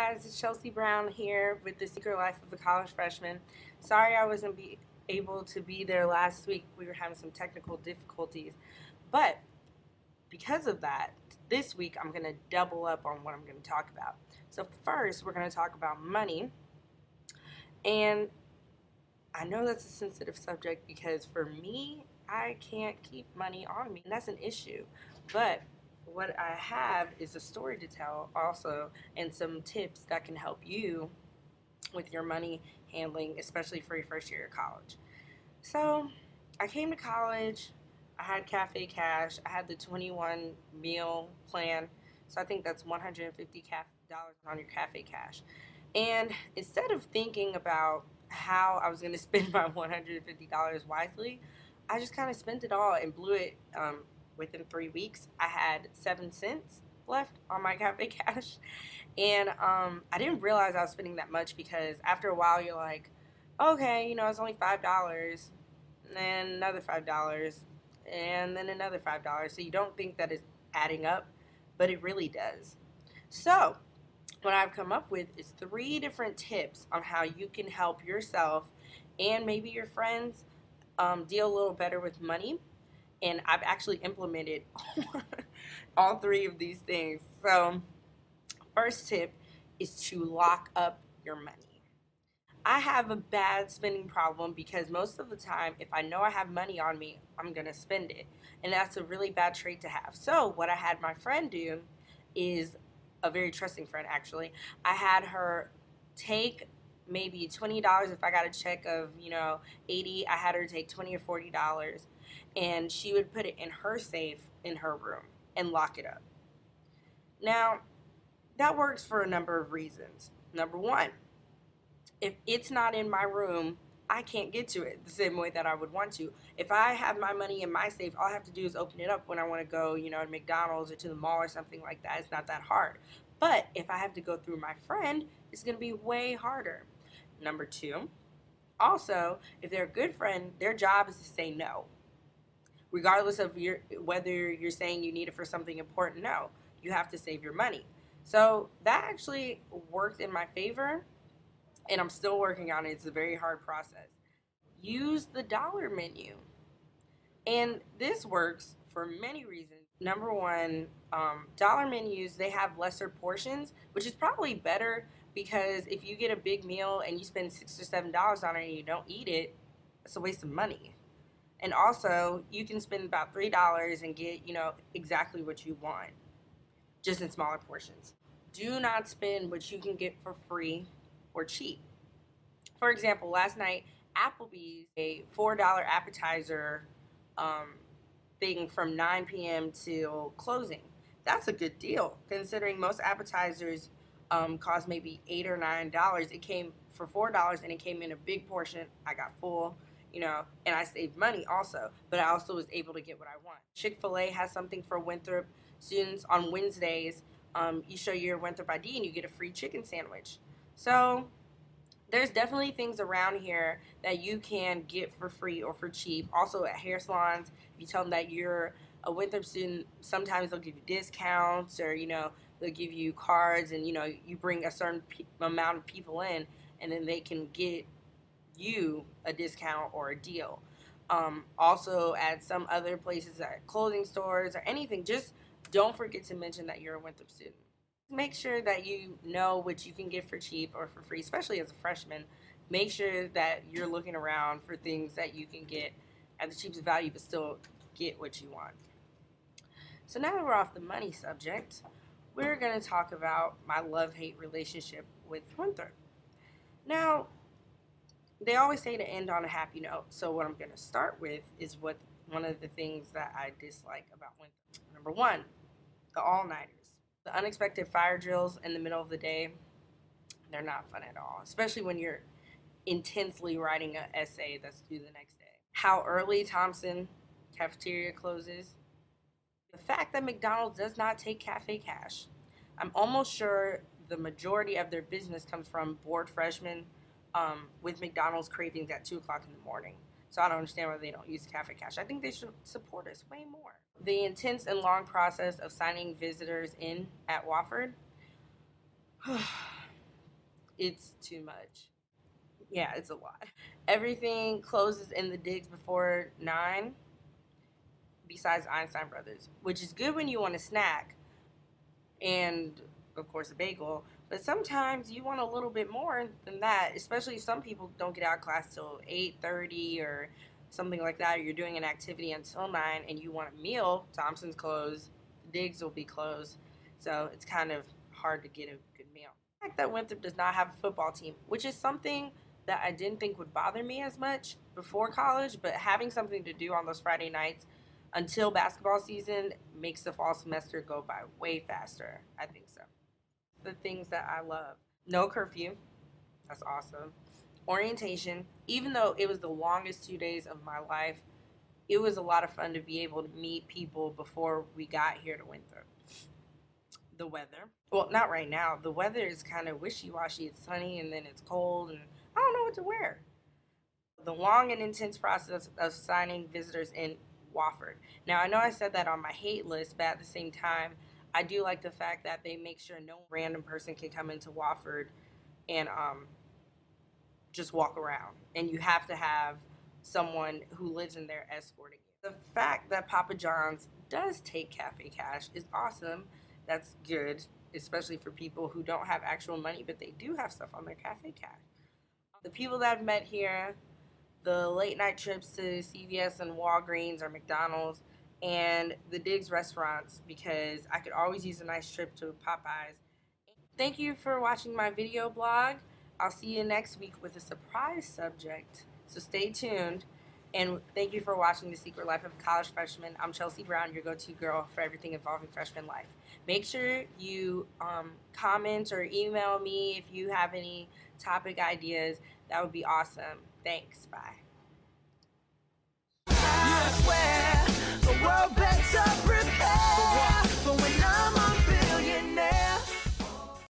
guys, it's Chelsea Brown here with the Secret Life of a College Freshman. Sorry I wasn't able to be there last week. We were having some technical difficulties. But because of that, this week I'm going to double up on what I'm going to talk about. So first, we're going to talk about money. And I know that's a sensitive subject because for me, I can't keep money on me, and that's an issue. But what I have is a story to tell also and some tips that can help you with your money handling, especially for your first year of college. So I came to college, I had Cafe Cash, I had the 21 meal plan. So I think that's $150 on your Cafe Cash. And instead of thinking about how I was going to spend my $150 wisely, I just kind of spent it all and blew it within 3 weeks. I had 7 cents left on my Cafe Cash. And I didn't realize I was spending that much because after a while you're like, okay, it's only $5, and then another $5, and then another $5. So you don't think that it's adding up, but it really does. So what I've come up with is 3 different tips on how you can help yourself and maybe your friends deal a little better with money. And I've actually implemented all 3 of these things. So first tip is to lock up your money. I have a bad spending problem because most of the time, if I know I have money on me, I'm going to spend it. And that's a really bad trait to have. So, what I had my friend do is a very trusting friend, actually. I had her take maybe $20 if I got a check of, 80. I had her take 20 or $40 and she would put it in her safe in her room and lock it up. Now, that works for a number of reasons. Number one, if it's not in my room, I can't get to it the same way that I would want to. If I have my money in my safe, all I have to do is open it up when I want to go, to McDonald's or to the mall or something like that. It's not that hard. But if I have to go through my friend, it's going to be way harder. Number two, also, if they're a good friend, their job is to say no. Regardless of whether you're saying you need it for something important, no. You have to save your money. So that actually worked in my favor, and I'm still working on it. It's a very hard process. Use the dollar menu. And this works for many reasons. Number one, dollar menus, they have lesser portions, which is probably better because if you get a big meal and you spend $6 or $7 on it and you don't eat it, it's a waste of money. And also, you can spend about $3 and get, exactly what you want, just in smaller portions. Do not spend what you can get for free or cheap. For example, last night, Applebee's a $4 appetizer um, thing from 9 p.m. till closing. That's a good deal considering most appetizers cost maybe $8 or $9. It came for $4 and it came in a big portion. I got full, and I saved money also, but I also was able to get what I want. Chick-fil-A has something for Winthrop students on Wednesdays. You show your Winthrop ID and you get a free chicken sandwich. So there's definitely things around here that you can get for free or for cheap. Also at hair salons, if you tell them that you're a Winthrop student, sometimes they'll give you discounts or, they'll give you cards and, you bring a certain amount of people in and then they can get you a discount or a deal. Also at some other places, at clothing stores or anything, just don't forget to mention that you're a Winthrop student. Make sure that you know what you can get for cheap or for free, especially as a freshman. Make sure that you're looking around for things that you can get at the cheapest value but still get what you want. So now that we're off the money subject, we're going to talk about my love-hate relationship with Winthrop. Now, they always say to end on a happy note. So what I'm going to start with is one of the things that I dislike about Winthrop. Number one, the all-nighters. The unexpected fire drills in the middle of the day, they're not fun at all, especially when you're intensely writing an essay that's due the next day. How early Thompson cafeteria closes. The fact that McDonald's does not take Cafe Cash. I'm almost sure the majority of their business comes from bored freshmen with McDonald's cravings at 2 o'clock in the morning. So I don't understand why they don't use Cafe Cash. I think they should support us way more. The intense and long process of signing visitors in at Wofford. It's too much. Yeah, it's a lot. Everything closes in the digs before 9, besides Einstein Brothers, which is good when you want a snack and, of course, a bagel. But sometimes you want a little bit more than that, especially if some people don't get out of class till 8:30 or something like that, or you're doing an activity until 9 and you want a meal. Thompson's closed, the digs will be closed. So it's kind of hard to get a good meal. The fact that Winthrop does not have a football team, which is something that I didn't think would bother me as much before college, but having something to do on those Friday nights until basketball season makes the fall semester go by way faster. I think so. The things that I love: no curfew. That's awesome. Orientation. Even though it was the longest 2 days of my life, it was a lot of fun to be able to meet people before we got here to Winthrop. The weather. Well, not right now. The weather is kind of wishy washy. It's sunny and then it's cold, and I don't know what to wear. The long and intense process of signing visitors in Wofford. Now, I know I said that on my hate list, but at the same time, I do like the fact that they make sure no random person can come into Wofford and just walk around. And you have to have someone who lives in there escorting you. The fact that Papa John's does take Cafe Cash is awesome. That's good, especially for people who don't have actual money, but they do have stuff on their Cafe Cash. The people that I've met here, the late night trips to CVS and Walgreens or McDonald's, and the Diggs restaurants, because I could always use a nice trip to Popeyes. Thank you for watching my video blog. I'll see you next week with a surprise subject, so stay tuned. And thank you for watching The Secret Life of a College Freshman. I'm Chelsea Brown, your go-to girl for everything involving freshman life. Make sure you comment or email me if you have any topic ideas. That would be awesome. Thanks. Bye.